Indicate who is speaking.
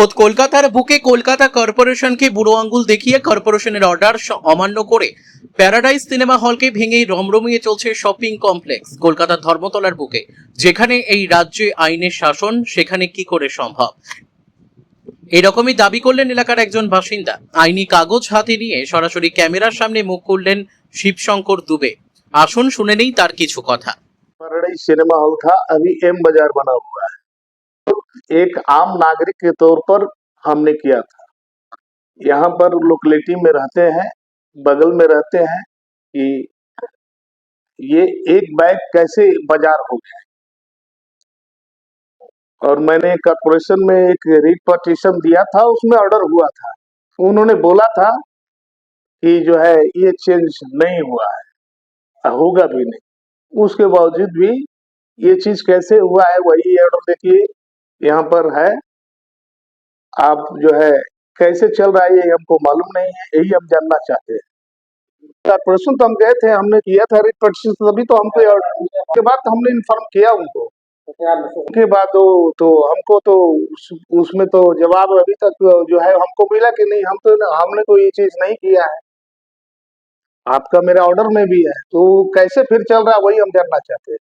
Speaker 1: খোদ কলকাতার বুকে কলকাতা কর্পোরেশনকে বুড়ো আঙ্গুল দেখিয়ে কর্পোরেশনের অর্ডার অমান্য করে প্যারাডাইস সিনেমা হলকে ভেঙে রমরমিয়ে চলছে শপিং কমপ্লেক্স কলকাতার ধর্মতলার বুকে। যেখানে এই রাজ্যে আইনের শাসন, সেখানে কি করে সম্ভব? এরকমই দাবি করলেন এলাকার একজন বাসিন্দা। আইনি কাগজ হাতে নিয়ে সরাসরি ক্যামেরার সামনে মুখ খুললেন শিবশঙ্কর দুবে। আসুন শুনে নেই তার কিছু কথা।
Speaker 2: पैराडाइज सिनेमा हॉल था, अभी एम बाजार बना हुआ है। एक आम नागरिक के तौर पर हमने किया था। यहाँ पर लोकेलिटी में रहते हैं, बगल में रहते हैं कि ये एक बैग कैसे बाजार हो गया। और मैंने कॉर्पोरेशन में एक रिट पटिशन दिया था, उसमें ऑर्डर हुआ था। उन्होंने बोला था कि जो है ये चेंज नहीं हुआ है, होगा भी नहीं। उसके बावजूद भी ये चीज कैसे हुआ है, वही ऑर्डर देखिए यहाँ पर है। आप जो है कैसे चल रहा है ये हमको मालूम नहीं है, यही हम जानना चाहते हैं। कॉर्पोरेशन तो हम गए थे, हमने किया था रिट पटिशन, तभी तो हमको के बाद हमने इन्फॉर्म किया उनको। उसके बाद तो हमको तो उसमें तो जवाब अभी तक जो है हमको मिला कि नहीं, हमने तो ये चीज नहीं किया है। आपका मेरा ऑर्डर में भी है, तो कैसे फिर चल रहा है वही हम जानना चाहते हैं।